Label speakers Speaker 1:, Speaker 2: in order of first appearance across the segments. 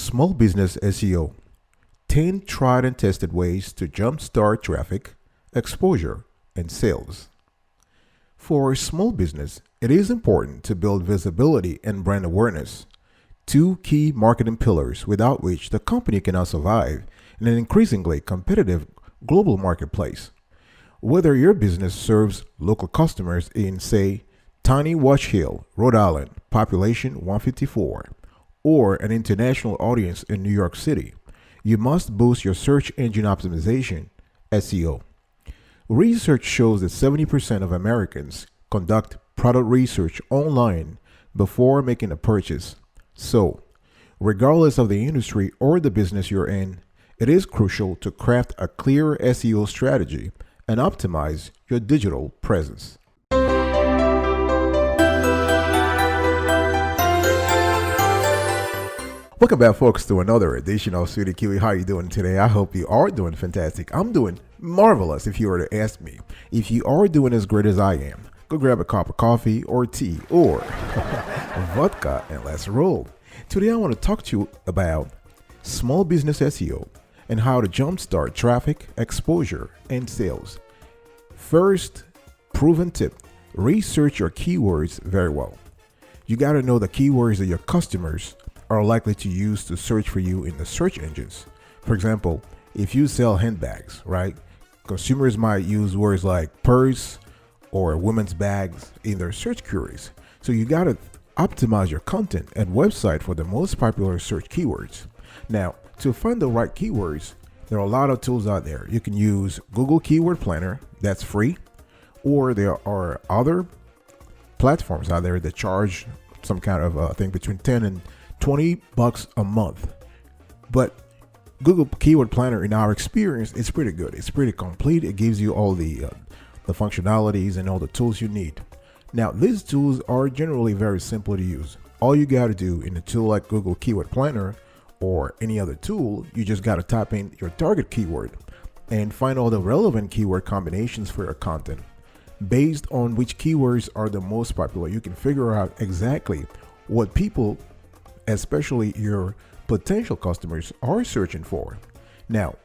Speaker 1: Small Business SEO, 10 tried and tested ways to jumpstart traffic, exposure, and sales. For a small business, it is important to build visibility and brand awareness, two key marketing pillars without which the company cannot survive in an increasingly competitive global marketplace. Whether your business serves local customers in, say, tiny Watch Hill, Rhode Island, population 154, or an international audience in New York City, you must boost your search engine optimization, SEO. Research shows that 70% of Americans conduct product research online before making a purchase. So, regardless of the industry or the business you're in, it is crucial to craft a clear SEO strategy and optimize your digital presence. Welcome back, folks, to another edition of Sweetie Kiwi. How are you doing today? I hope you are doing fantastic. I'm doing marvelous, if you were to ask me. If you are doing as great as I am, go grab a cup of coffee or tea or vodka and let's roll. Today I want to talk to you about small business SEO and how to jumpstart traffic, exposure, and sales. First, proven tip: research your keywords very well. You got to know the keywords that your customers are likely to use to search for you in the search engines. For example, if you sell handbags, right? Consumers might use words like purse or women's bags in their search queries. So you got to optimize your content and website for the most popular search keywords. Now, to find the right keywords, there are a lot of tools out there. You can use Google Keyword Planner, that's free, or there are other platforms out there that charge some kind of thing between 10 and $20 a month. But Google Keyword Planner, in our experience, it's pretty good. It's pretty complete. It gives you all the functionalities and all the tools you need. Now, these tools are generally very simple to use. All you got to do in a tool like Google Keyword Planner or any other tool, you just got to type in your target keyword and find all the relevant keyword combinations for your content. Based on which keywords are the most popular, you can figure out exactly what people, especially your potential customers, are searching for. Now,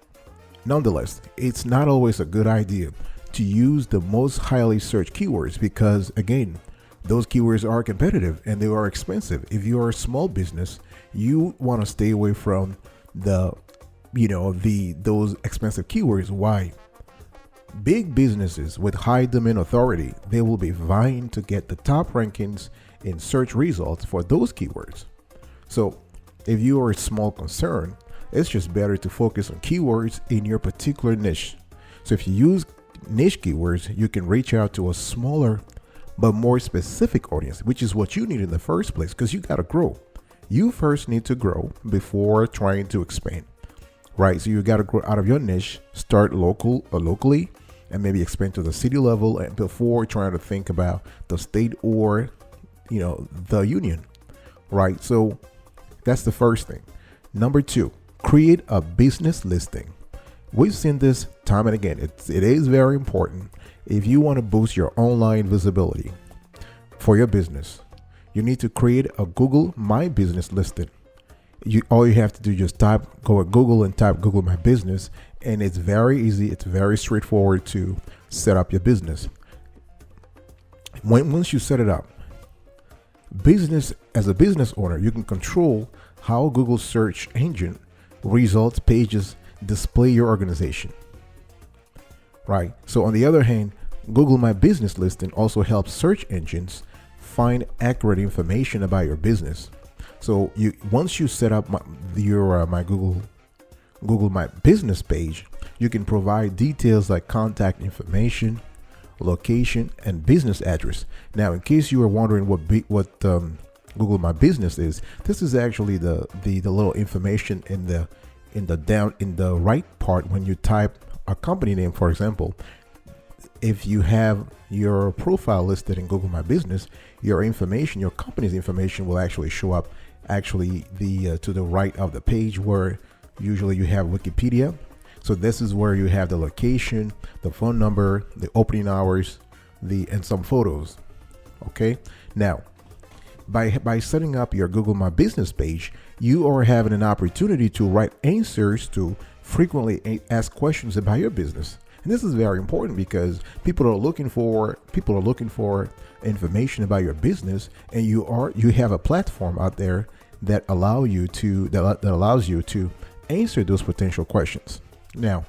Speaker 1: nonetheless, it's not always a good idea to use the most highly searched keywords because, again, those keywords are competitive and they are expensive. If you are a small business, you want to stay away from those expensive keywords. Why? Big businesses with high domain authority, they will be vying to get the top rankings in search results for those keywords. So if you are a small concern, it's just better to focus on keywords in your particular niche. So if you use niche keywords, you can reach out to a smaller but more specific audience, which is what you need in the first place, because you got to grow. You first need to grow before trying to expand, right? So you got to grow out of your niche, start locally, and maybe expand to the city level and before trying to think about the state or, the union, right? So that's the first thing. Number two, create a business listing. We've seen this time and again. It is very important. If you want to boost your online visibility for your business, you need to create a Google My Business listing. All you have to do is just go at Google and type Google My Business, and it's very easy. It's very straightforward to set up your business. Once you set it up, as a business owner, you can control how Google search engine results pages display your organization, right? So on the other hand, Google My Business listing also helps search engines find accurate information about your business. So once you set up my Google My Business page, you can provide details like contact information, location, and business address. Now, in case you were wondering what Google My Business is, this is actually the little information in the right part when you type a company name. For example, if you have your profile listed in Google My Business, your company's information will actually show up to the right of the page where usually you have Wikipedia. So this is where you have the location, the phone number, the opening hours, and some photos. Okay. Now, by setting up your Google My Business page, you are having an opportunity to write answers to frequently asked questions about your business. And this is very important because people are looking for information about your business, and you have a platform out there that allows you to answer those potential questions. Now,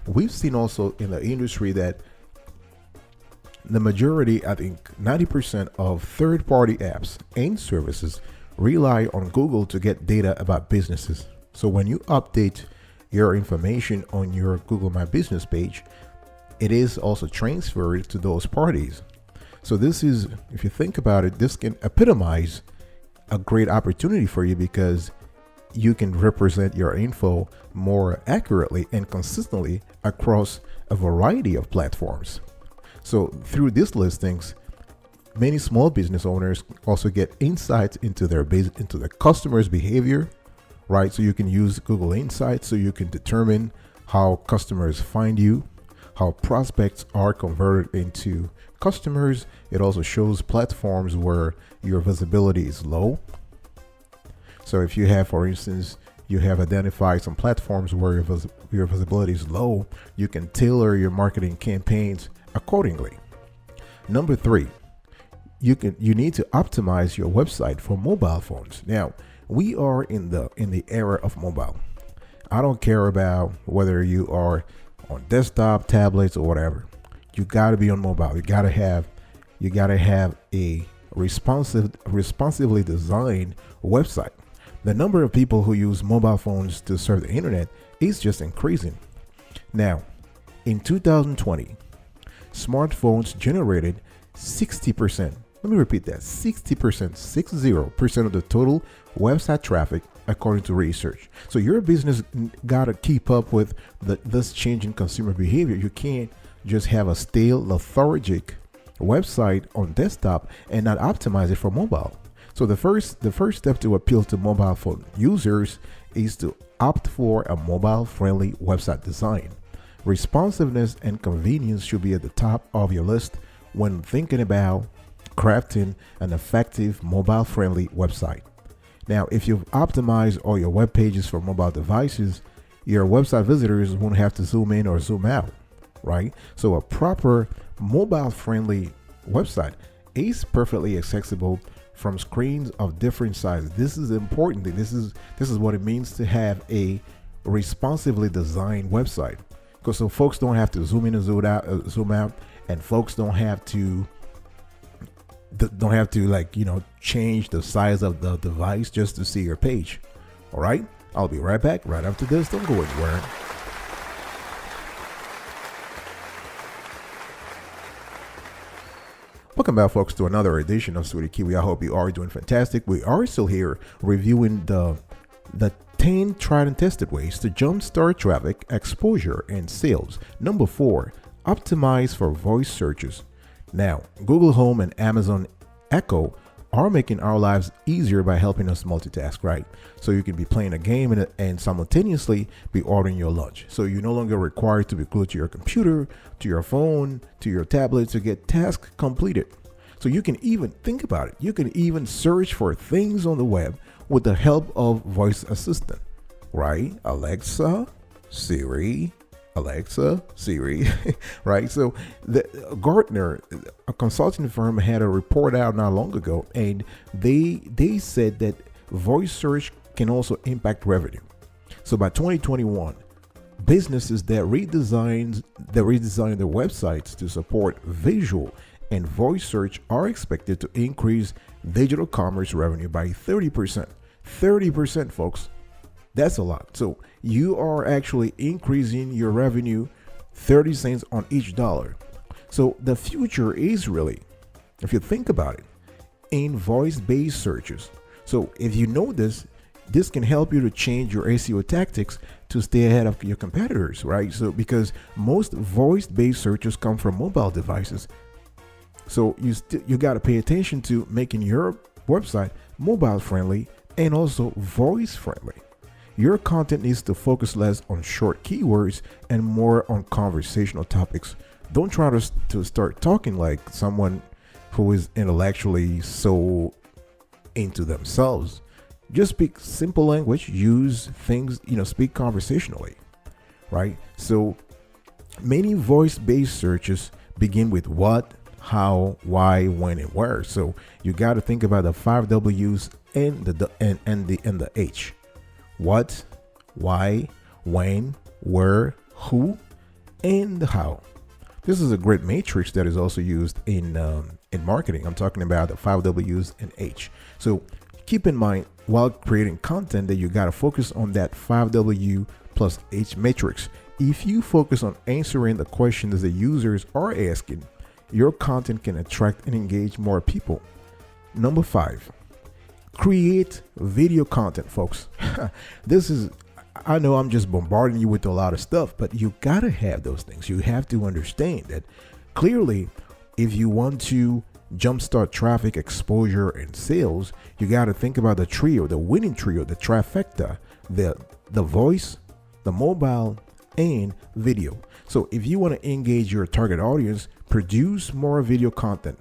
Speaker 1: we've seen also in the industry that the majority, I think 90% of third-party apps and services rely on Google to get data about businesses. So when you update your information on your Google My Business page, it is also transferred to those parties. So this is, if you think about it, this can epitomize a great opportunity for you because you can represent your info more accurately and consistently across a variety of platforms. So through these listings, many small business owners also get insights into their customers' behavior, right? So you can use Google Insights so you can determine how customers find you, how prospects are converted into customers. It also shows platforms where your visibility is low. So if you have, for instance, you have identified some platforms where your visibility is low, you can tailor your marketing campaigns accordingly. Number 3, you need to optimize your website for mobile phones. Now, we are in the era of mobile. I don't care about whether you are on desktop, tablets, or whatever. You got to be on mobile. You got to have a responsively designed website. The number of people who use mobile phones to surf the internet is just increasing. Now, in 2020, smartphones generated 60%. Let me repeat that: 60% of the total website traffic, according to research. So your business gotta keep up with this changing consumer behavior. You can't just have a stale, lethargic website on desktop and not optimize it for mobile. So the first step to appeal to mobile phone users is to opt for a mobile-friendly website design. Responsiveness and convenience should be at the top of your list when thinking about crafting an effective mobile-friendly website. Now, if you've optimized all your web pages for mobile devices, your website visitors won't have to zoom in or zoom out, right? So a proper mobile-friendly website is perfectly accessible from screens of different sizes. This is important. This is what it means to have a responsively designed website. Because so folks don't have to zoom in and zoom out, and folks don't have to change the size of the device just to see your page. All right, I'll be right back right after this. Don't go anywhere. Welcome back, folks, to another edition of Sweetie Kiwi. I hope you are doing fantastic. We are still here reviewing the 10 tried and tested ways to jumpstart traffic, exposure, and sales. Number 4, optimize for voice searches. Now, Google Home and Amazon Echo are making our lives easier by helping us multitask, right? So you can be playing a game and simultaneously be ordering your lunch. So you're no longer required to be glued to your computer, to your phone, to your tablet to get tasks completed. So you can even think about it. You can even search for things on the web with the help of voice assistant, right? Alexa, Siri, right? So the Gartner, a consulting firm, had a report out not long ago, and they said that voice search can also impact revenue. So by 2021, businesses that redesign their websites to support visual and voice search are expected to increase digital commerce revenue by 30%. 30%, folks. That's a lot. So you are actually increasing your revenue 30 cents on each dollar. So the future is really, if you think about it, in voice-based searches. So if you know this can help you to change your SEO tactics to stay ahead of your competitors, right? So because most voice-based searches come from mobile devices. So you got to pay attention to making your website mobile friendly and also voice friendly. Your content needs to focus less on short keywords and more on conversational topics. Don't try to start talking like someone who is intellectually so into themselves. Just speak simple language, use things, speak conversationally, right? So many voice-based searches begin with what, how, why, when, and where. So you got to think about the 5 W's and the H. What, why, when, where, who, and the how. This is a great matrix that is also used in marketing. I'm talking about the 5 W's and H. So keep in mind while creating content that you got to focus on that 5W plus H matrix. If you focus on answering the questions the users are asking, your content can attract and engage more people. Number 5, create video content, folks. I know I'm just bombarding you with a lot of stuff, but you gotta have those things. You have to understand that clearly, if you want to jumpstart traffic, exposure, and sales, you gotta think about the trio, the winning trio, the trifecta, the voice, the mobile, and video. So if you want to engage your target audience, produce more video content.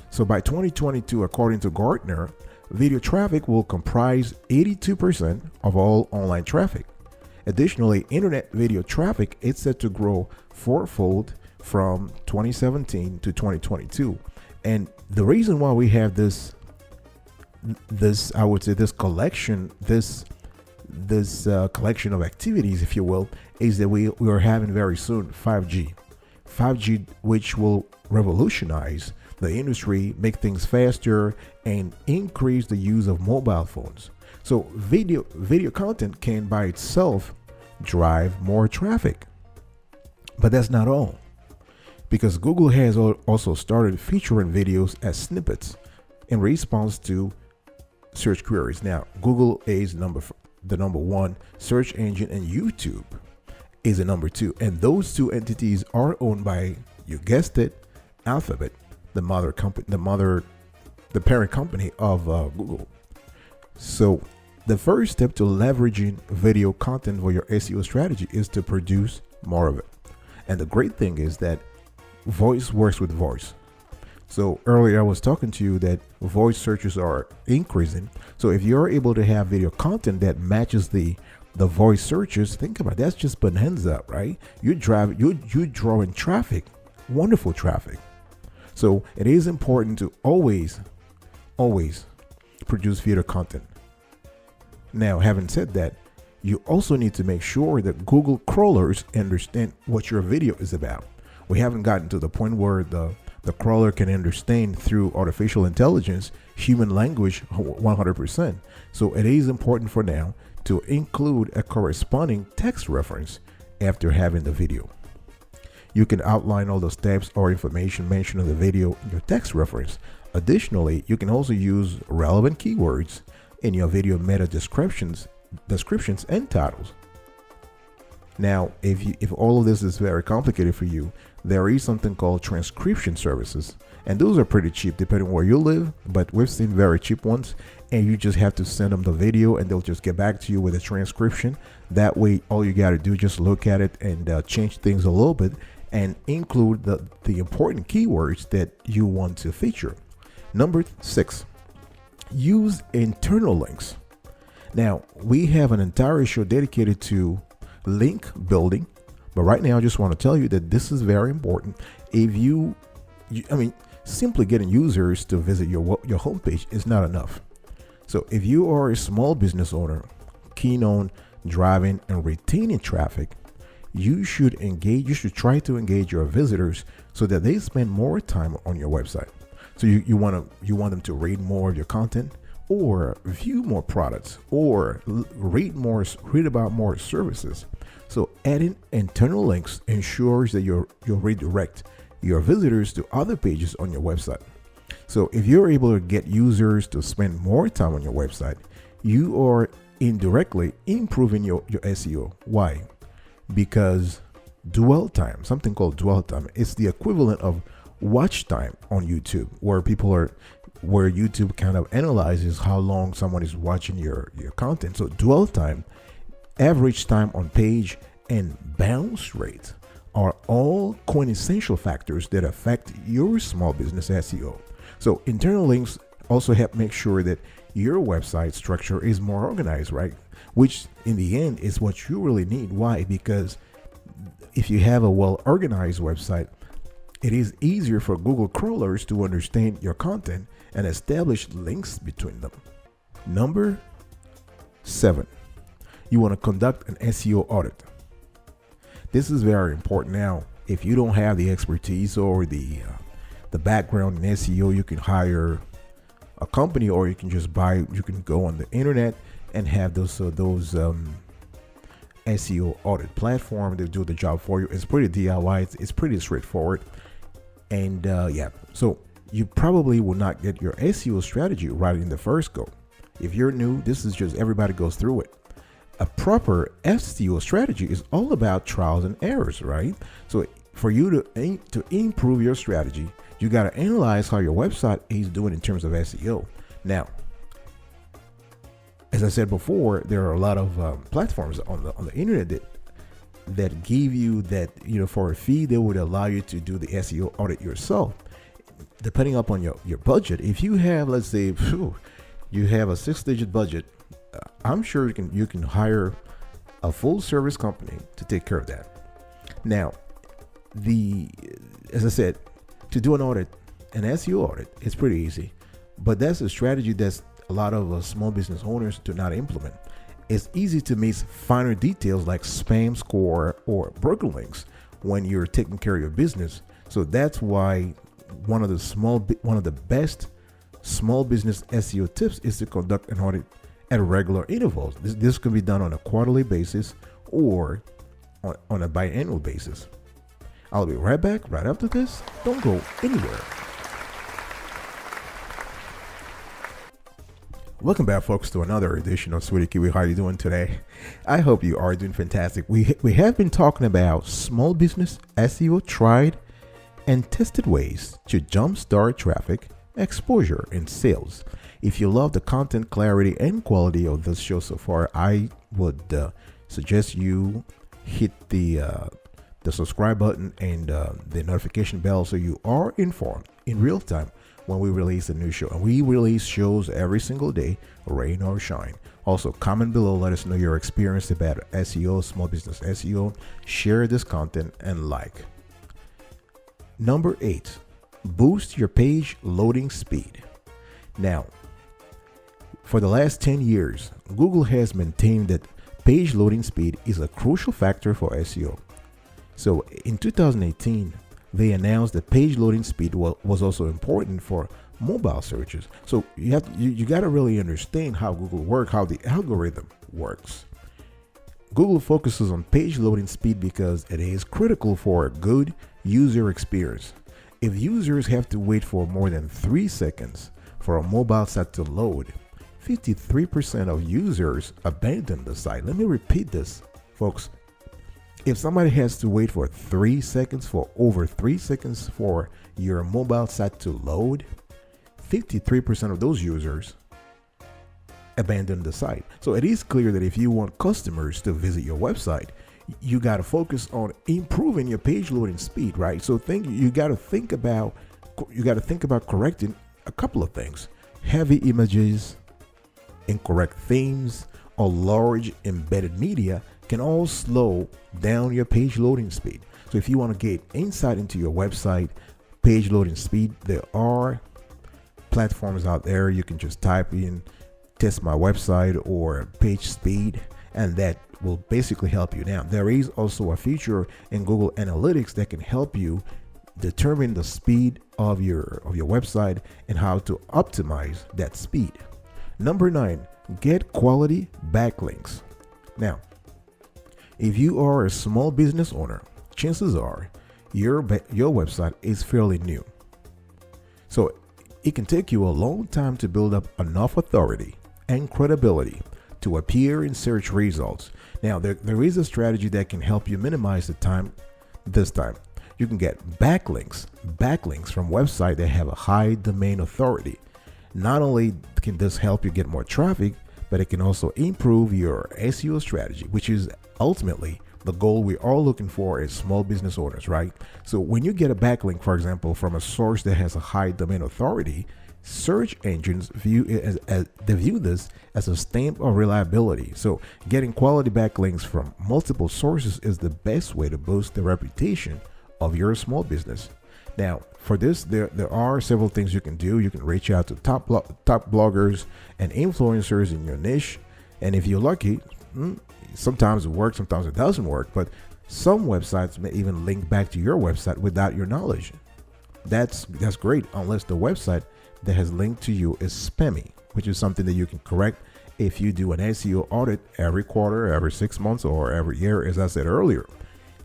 Speaker 1: So by 2022, according to Gartner, video traffic will comprise 82% of all online traffic. Additionally, internet video traffic is set to grow fourfold from 2017 to 2022. And the reason why we have this I would say this collection of activities, if you will, is that we are having very soon 5G, which will revolutionize the industry, make things faster, and increase the use of mobile phones. So video content can by itself drive more traffic. But that's not all, because Google has also started featuring videos as snippets in response to search queries. Now, Google is the number one search engine, and YouTube is the number 2. And those two entities are owned by, you guessed it, Alphabet, the parent company of Google. So the first step to leveraging video content for your SEO strategy is to produce more of it. And the great thing is that voice works with voice. So earlier I was talking to you that voice searches are increasing. So if you're able to have video content that matches the voice searches, think about it, that's just bonanza, right? You're drawing traffic, wonderful traffic. So it is important to always produce video content. Now, having said that, you also need to make sure that Google crawlers understand what your video is about. We haven't gotten to the point where the crawler can understand through artificial intelligence human language 100%. So it is important for now to include a corresponding text reference after having the video. You can outline all the steps or information mentioned in the video in your text reference. Additionally, you can also use relevant keywords in your video meta descriptions and titles. Now, if all of this is very complicated for you, there is something called transcription services, and those are pretty cheap depending on where you live, but we've seen very cheap ones, and you just have to send them the video and they'll just get back to you with a transcription. That way, all you got to do is just look at it and change things a little bit and include the important keywords that you want to feature. Number 6, use internal links. Now, we have an entire show dedicated to link building, but right now I just want to tell you that this is very important. If simply getting users to visit your homepage is not enough. So if you are a small business owner keen on driving and retaining traffic, you should try to engage your visitors so that they spend more time on your website. So you want them to read more of your content, or view more products, or read about more services. So adding internal links ensures that you'll redirect your visitors to other pages on your website. So if you're able to get users to spend more time on your website, you are indirectly improving your SEO. Why? Because dwell time, something called dwell time, is the equivalent of watch time on YouTube, where YouTube kind of analyzes how long someone is watching your content. So dwell time, average time on page, and bounce rate are all quintessential factors that affect your small business SEO. So internal links also help make sure that your website structure is more organized, right? Which in the end is what you really need. Why? Because if you have a well organized website, it is easier for Google crawlers to understand your content and establish links between them. Number 7, you want to conduct an SEO audit. This is very important. Now, if you don't have the expertise or the background in SEO, you can hire a company, or you can just you can go on the internet and have those SEO audit platform. They do the job for you. It's pretty DIY. It's pretty straightforward. And so you probably will not get your SEO strategy right in the first go. If you're new, this is just everybody goes through it. A proper SEO strategy is all about trials and errors, right? So for you to improve your strategy, you got to analyze how your website is doing in terms of SEO. Now, as I said before, there are a lot of platforms on the internet that give you that, for a fee, they would allow you to do the SEO audit yourself. Depending upon your budget, if you have, let's say, you have a 6-digit budget, I'm sure you can hire a full service company to take care of that. Now, as I said, to do an SEO audit, it's pretty easy, but that's a strategy that's a lot of small business owners do not implement. It's easy to miss finer details like spam score or broken links when you're taking care of your business. So that's why one of the best small business SEO tips is to conduct an audit at regular intervals. This can be done on a quarterly basis or on a biannual basis. I'll be right back right after this. Don't go anywhere. Welcome back, folks, to another edition of Sweetie Kiwi. How are you doing today? I hope you are doing fantastic. We have been talking about small business SEO tried and tested ways to jumpstart traffic, exposure, and sales. If you love the content clarity and quality of this show so far, I would suggest you hit the subscribe button and the notification bell so you are informed in real time when we release a new show. And we release shows every single day, rain or shine. Also, comment below, let us know your experience about SEO, small business SEO. Share this content and like. Number 8, boost your page loading speed. Now, for the last 10 years, Google has maintained that page loading speed is a crucial factor for SEO. So in 2018, they announced that page loading speed was also important for mobile searches. So you got to really understand how Google works, how the algorithm works. Google focuses on page loading speed because it is critical for a good user experience. If users have to wait for more than 3 seconds for a mobile site to load, 53% of users abandon the site. Let me repeat this, folks. If somebody has to wait for 3 seconds, for over 3 seconds for your mobile site to load, 53% of those users abandon the site. So it is clear that if you want customers to visit your website, you got to focus on improving your page loading speed, right? So you got to think about correcting a couple of things. Heavy images, incorrect themes, or large embedded media can all slow down your page loading speed. So if you want to get insight into your website page loading speed, there are platforms out there. You can just type in test my website or page speed, and that will basically help you. Now, there is also a feature in Google Analytics that can help you determine the speed of your website and how to optimize that speed. Number 9, get quality backlinks. Now, if you are a small business owner, chances are your website is fairly new. So it can take you a long time to build up enough authority and credibility to appear in search results. Now, there is a strategy that can help you minimize the time. This time, you can get backlinks from websites that have a high domain authority. Not only can this help you get more traffic, but it can also improve your SEO strategy, which is ultimately the goal we're all looking for as small business owners, right? So when you get a backlink, for example, from a source that has a high domain authority, search engines view it they view this as a stamp of reliability. So getting quality backlinks from multiple sources is the best way to boost the reputation of your small business. Now, for this, there are several things you can do. You can reach out to top bloggers and influencers in your niche. And if you're lucky, sometimes it works, sometimes it doesn't work. But some websites may even link back to your website without your knowledge. That's great, unless the website that has linked to you is spammy, which is something that you can correct if you do an SEO audit every quarter, every 6 months, or every year, as I said earlier.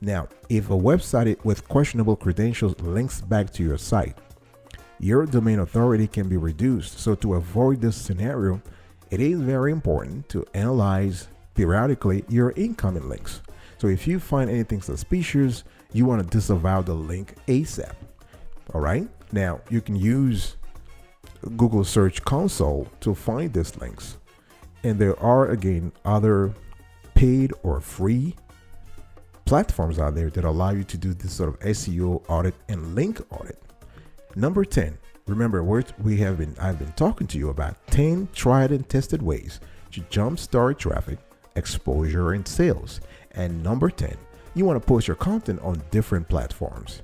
Speaker 1: Now, if a website with questionable credentials links back to your site, your domain authority can be reduced. So to avoid this scenario, it is very important to analyze periodically your incoming links. So if you find anything suspicious, you want to disavow the link ASAP. All right. Now you can use Google Search Console to find these links. And there are, again, other paid or free platforms out there that allow you to do this sort of SEO audit and link audit. Number 10, remember I've been talking to you about 10 tried and tested ways to jumpstart traffic, exposure, and sales. And number 10, you want to post your content on different platforms,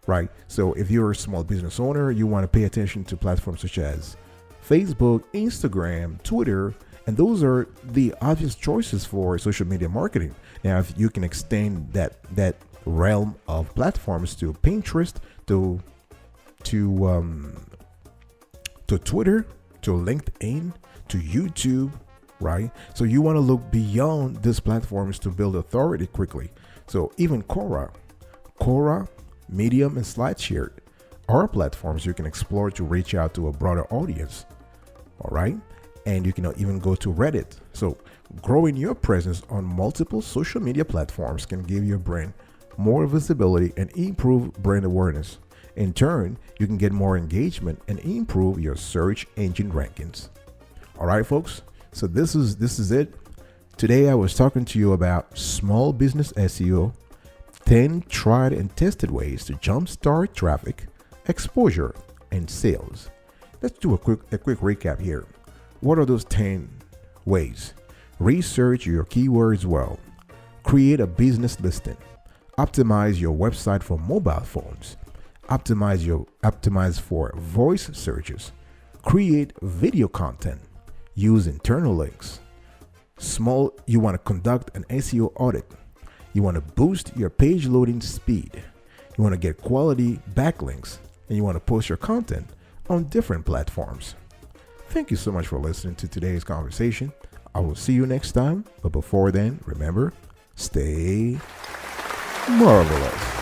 Speaker 1: right? So if you're a small business owner, you want to pay attention to platforms such as Facebook, Instagram, Twitter, and those are the obvious choices for social media marketing. Now, if you can extend that realm of platforms to Pinterest, to Twitter, to LinkedIn, to YouTube, right? So you want to look beyond these platforms to build authority quickly. So even Quora, Medium, and SlideShare are platforms you can explore to reach out to a broader audience. All right. And you can even go to Reddit. So growing your presence on multiple social media platforms can give your brand more visibility and improve brand awareness. In turn, you can get more engagement and improve your search engine rankings. All right, folks. So this is it. Today I was talking to you about small business SEO, 10 tried and tested ways to jumpstart traffic, exposure, and sales. Let's do a quick recap here. What are those 10 ways? Research your keywords well. Create a business listing. Optimize your website for mobile phones. Optimize for voice searches. Create video content. Use internal links. You want to conduct an SEO audit. You want to boost your page loading speed. You want to get quality backlinks, and you want to post your content on different platforms. Thank you so much for listening to today's conversation. I will see you next time. But before then, remember, stay marvelous.